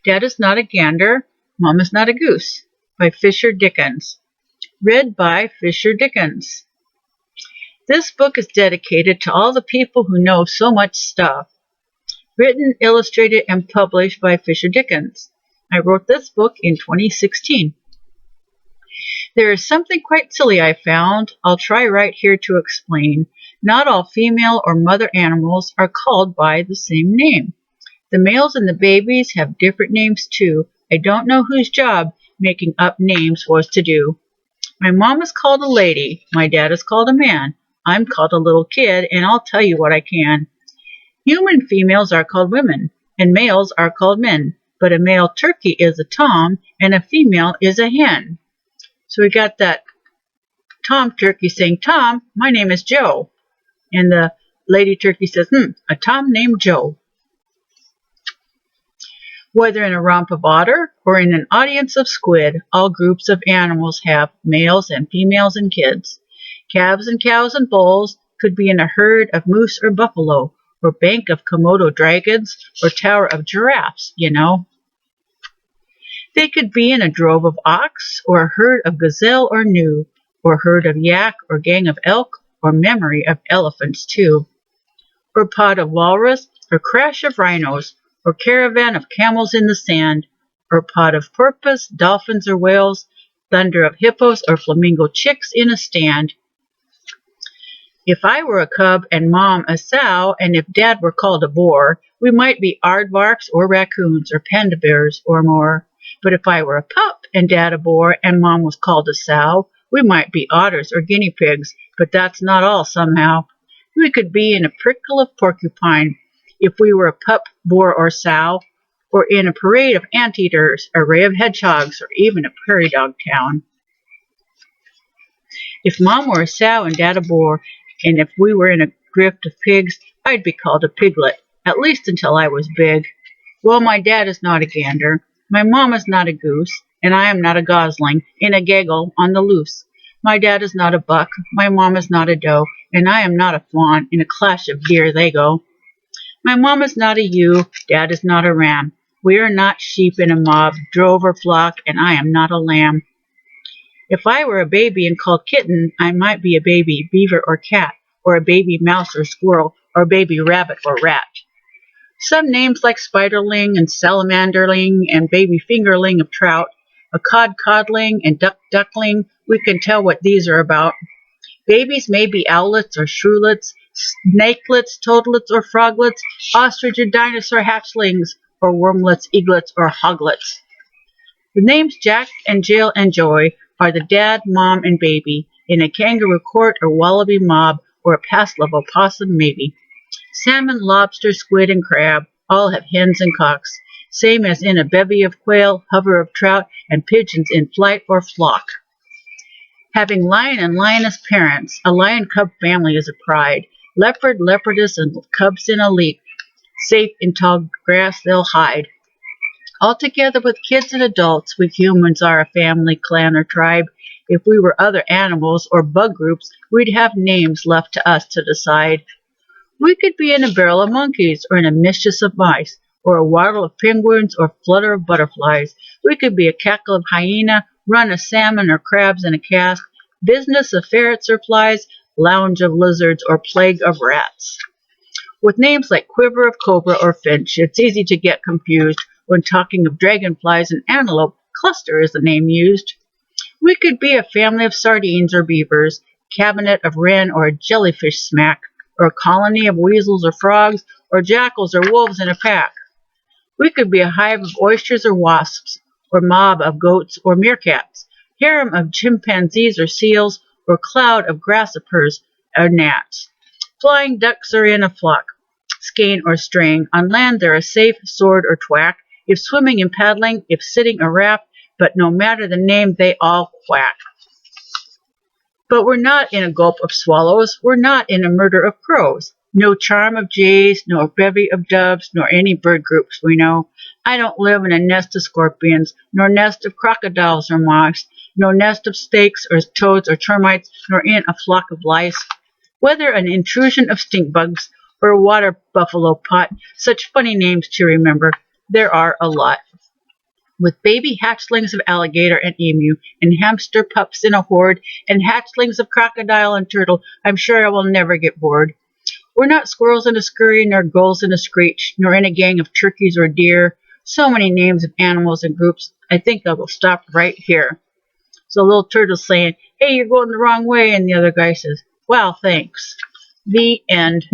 Dad is not a gander, Mom is not a goose, by Fisher Dickens. Read by Fisher Dickens. This book is dedicated to all the people who know so much stuff. Written, illustrated, and published by Fisher Dickens. I wrote this book in 2016. There is something quite silly I found. I'll try right here to explain. Not all female or mother animals are called by the same name. The males and the babies have different names too. I don't know whose job making up names was to do. My mom is called a lady. My dad is called a man. I'm called a little kid, and I'll tell you what I can. Human females are called women, and males are called men. But a male turkey is a tom, and a female is a hen. So we got that tom turkey saying, Tom, my name is Joe. And the lady turkey says, a tom named Joe. Whether in a romp of otter or in an audience of squid, all groups of animals have males and females and kids. Calves and cows and bulls could be in a herd of moose or buffalo, or bank of Komodo dragons, or tower of giraffes, you know. They could be in a drove of ox, or a herd of gazelle or gnu, or herd of yak, or gang of elk, or memory of elephants too, or pod of walrus, or crash of rhinos, or caravan of camels in the sand, or pod of porpoise, dolphins or whales, thunder of hippos or flamingo chicks in a stand. If I were a cub and Mom a sow, and if Dad were called a boar, we might be aardvarks or raccoons or panda bears or more. But if I were a pup and Dad a boar and Mom was called a sow, we might be otters or guinea pigs, but that's not all somehow. We could be in a prickle of porcupine if we were a pup, boar, or sow, or in a parade of anteaters, a ray of hedgehogs, or even a prairie dog town. If Mom were a sow and Dad a boar, and if we were in a grift of pigs, I'd be called a piglet, at least until I was big. Well, my dad is not a gander, my mom is not a goose, and I am not a gosling, in a gaggle on the loose. My dad is not a buck, my mom is not a doe, and I am not a fawn, in a clash of deer they go. My mom is not a ewe, Dad is not a ram. We are not sheep in a mob, drove or flock, and I am not a lamb. If I were a baby and called kitten, I might be a baby beaver or cat, or a baby mouse or squirrel, or a baby rabbit or rat. Some names like spiderling and salamanderling and baby fingerling of trout, a codling and duckling, we can tell what these are about. Babies may be owlets or shrews, snakelets, toadlets or froglets, ostrich or dinosaur hatchlings, or wormlets, eaglets, or hoglets. The names Jack and Jill and Joy are the dad, mom, and baby, in a kangaroo court or wallaby mob, or a past-level possum maybe. Salmon, lobster, squid, and crab all have hens and cocks, same as in a bevy of quail, hover of trout, and pigeons in flight or flock. Having lion and lioness parents, a lion-cub family is a pride. Leopard, leopardess, and cubs in a leap. Safe in tall grass they'll hide. Altogether with kids and adults, we humans are a family, clan, or tribe. If we were other animals or bug groups, we'd have names left to us to decide. We could be in a barrel of monkeys, or in a mischief of mice, or a waddle of penguins, or flutter of butterflies. We could be a cackle of hyena, run of salmon or crabs in a cask, business of ferrets or flies, lounge of lizards, or plague of rats. With names like quiver of cobra or finch, it's easy to get confused. When talking of dragonflies and antelope, cluster is the name used. We could be a family of sardines or beavers, cabinet of wren or a jellyfish smack, or a colony of weasels or frogs, or jackals or wolves in a pack. We could be a hive of oysters or wasps, or mob of goats or meerkats, harem of chimpanzees or seals, or cloud of grasshoppers or gnats. Flying ducks are in a flock, skein or straying. On land they're a safe sword or twack, if swimming and paddling, if sitting a raft, but no matter the name, they all quack. But we're not in a gulp of swallows, we're not in a murder of crows. No charm of jays, nor bevy of doves, nor any bird groups we know. I don't live in a nest of scorpions, nor nest of crocodiles or mice, no nest of snakes or toads or termites, nor in a flock of lice. Whether an intrusion of stink bugs or a water buffalo pot, such funny names to remember, there are a lot. With baby hatchlings of alligator and emu, and hamster pups in a horde, and hatchlings of crocodile and turtle, I'm sure I will never get bored. We're not squirrels in a scurry, nor gulls in a screech, nor in a gang of turkeys or deer. So many names of animals and groups, I think I will stop right here. So little turtle's saying, hey, you're going the wrong way, and the other guy says, wow, thanks. The end.